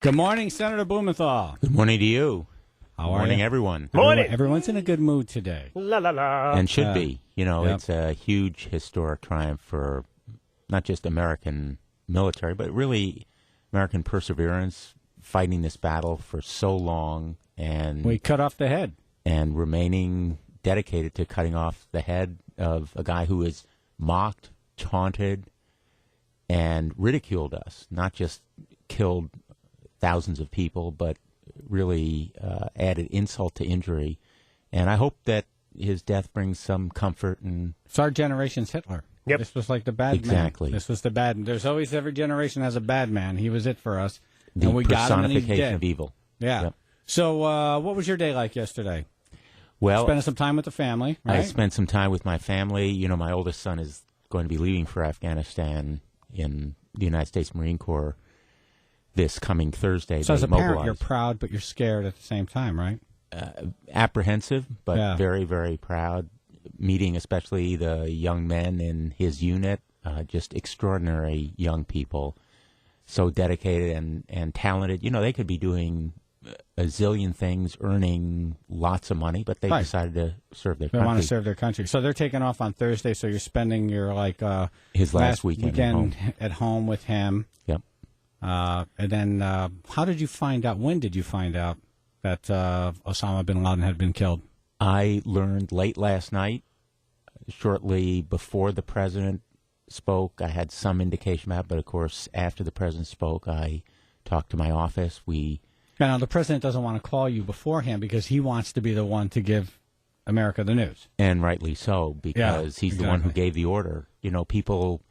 Good morning, Senator Blumenthal. Good morning to you. How Good are morning, you? everyone. Morning. Everyone's in a good mood today. La la la. And should be. You know, Yep. it's a huge historic triumph for not just American military, but really American perseverance, fighting this battle for so long and We cut off the head. remaining dedicated to cutting off the head of a guy who has mocked, taunted, and ridiculed us, not just killed thousands of people, but really added insult to injury. And I hope that his death brings some comfort. And It's our generation's Hitler. Yep. This was like the bad Exactly. man. This was the bad. There's always every generation has a bad man. He was it for us. the and we got him and he's personification dead. of evil. Yeah. Yep. So what was your day like yesterday? Well, Spending some time with the family, right? I spent some time with my family. You know, my oldest son is going to be leaving for Afghanistan in the United States Marine Corps this coming Thursday. So as They a parent, mobilize. you're proud, but you're scared at the same time, right? Apprehensive, but Yeah. very, very proud. Meeting especially the young men in his unit, just extraordinary young people, so dedicated and talented. You know, they could be doing a zillion things, earning lots of money, but they Right. decided to serve their They country. want to serve their country. So they're taking off on Thursday, so you're spending your His last weekend at home with him. Yep. And then how did you find out, when did you find out that Osama bin Laden had been killed? I learned late last night, shortly before the president spoke. I had some indication about it, but of course, after the president spoke, I talked to my office. Now, the president doesn't want to call you beforehand because he wants to be the one to give America the news. And rightly so, because he's the one who exactly. gave the order. You know, people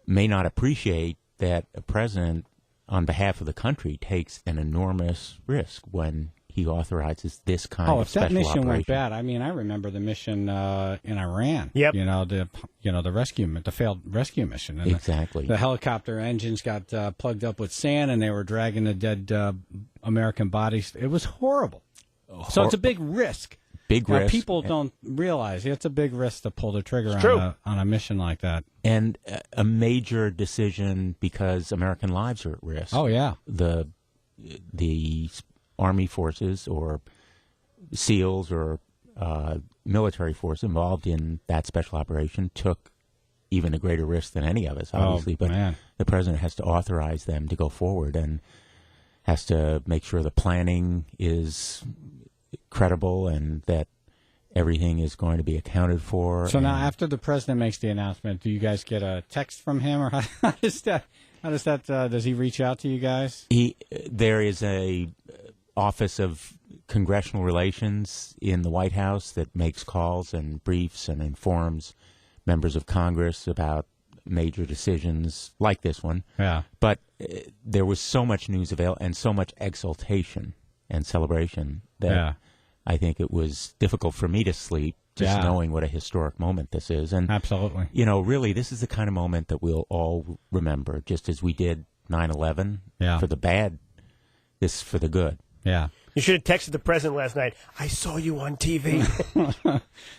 may not appreciate that a president, on behalf of the country, takes an enormous risk when he authorizes this kind Oh, of if that special mission operation. went bad, I mean, I remember the mission in Iran. Yep. The rescue, the failed rescue mission. And Exactly. The helicopter engines got plugged up with sand, and they were dragging the dead American bodies. It was horrible. So it's a big risk. Big Now, risk. people don't realize it's a big risk to pull the trigger true. on a mission like that. And a major decision because American lives are at risk. Oh, yeah. The Army forces or SEALs or military force involved in that special operation took even a greater risk than any of us, obviously. But man. the president has to authorize them to go forward and has to make sure the planning is credible and that everything is going to be accounted for. So now, after the president makes the announcement, do you guys get a text from him, or how does that? Does he reach out to you guys? There is a Office of Congressional Relations in the White House that makes calls and briefs and informs members of Congress about major decisions like this one. Yeah. But there was so much news available and so much exultation and celebration that Yeah. I think it was difficult for me to sleep just Yeah. knowing what a historic moment this is. And, Absolutely. you know, really, this is the kind of moment that we'll all remember, just as we did 9/11 Yeah. for the bad, this for the good. Yeah. You should have texted the president last night. I saw you on TV.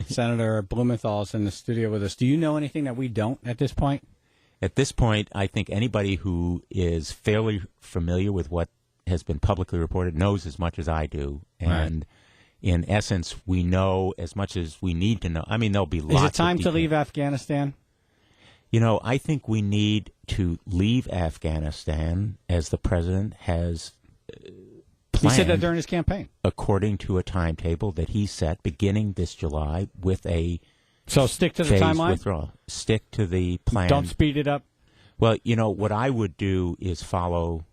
Senator Blumenthal is in the studio with us. Do you know anything that we don't at this point? At this point, I think anybody who is fairly familiar with what has been publicly reported knows as much as I do. And in essence, we know as much as we need to know. I mean, there'll be lots of Is it time to detail. leave Afghanistan? You know, I think we need to leave Afghanistan as the president has He planned, said that during his campaign. according to a timetable that he set beginning this July with a So stick to the phased timeline. withdrawal. Stick to the plan. Don't speed it up. Well, you know, what I would do is follow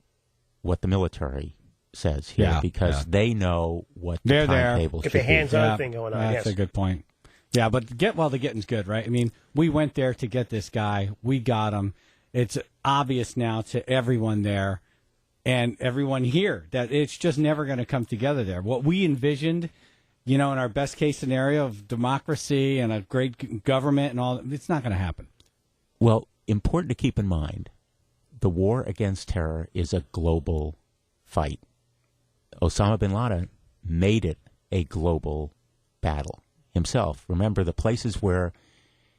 what the military says here Yeah, because yeah. they know what the They're there. timetable Get should the hands be. on thing going on. That's Yes. a good point. Yeah, but the getting's good, right? I mean, we went there to get this guy. We got him. It's obvious now to everyone there and everyone here that it's just never going to come together there. What we envisioned, in our best case scenario of democracy and a great government and all, it's not going to happen. Well, important to keep in mind, the war against terror is a global fight. Osama bin Laden made it a global battle himself. Remember, the places where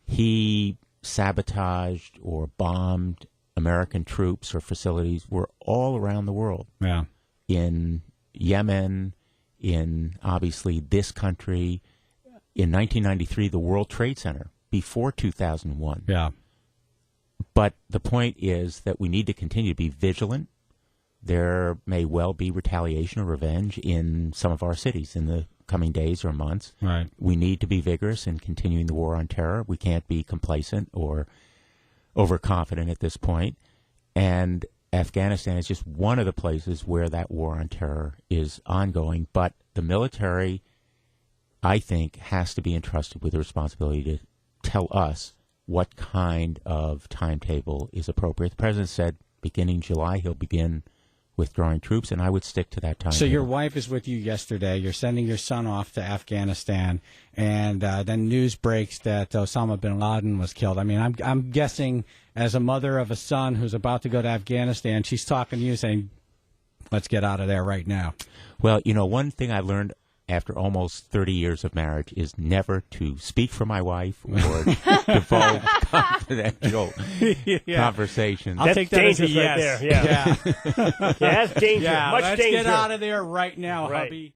he sabotaged or bombed American troops or facilities were all around the world. Yeah. In Yemen, in obviously this country, in 1993, the World Trade Center, before 2001. Yeah. But the point is that we need to continue to be vigilant. There may well be retaliation or revenge in some of our cities in the coming days or months. Right. We need to be vigorous in continuing the war on terror. We can't be complacent or overconfident at this point. And Afghanistan is just one of the places where that war on terror is ongoing. But the military, I think, has to be entrusted with the responsibility to tell us what kind of timetable is appropriate. The president said beginning July he'll begin withdrawing troops, and I would stick to that timetable. So your wife is with you yesterday. You're sending your son off to Afghanistan, and then news breaks that Osama bin Laden was killed. I mean, I'm guessing as a mother of a son who's about to go to Afghanistan, she's talking to you saying, let's get out of there right now. Well, you know, one thing I learned after almost 30 years of marriage is never to speak for my wife or divulge confidential conversations. I'll take that as a dangerous yes. right there. Yeah. Yeah. Yeah, that's dangerous. Yeah, Much let's danger. get out of there right now, Right. hubby.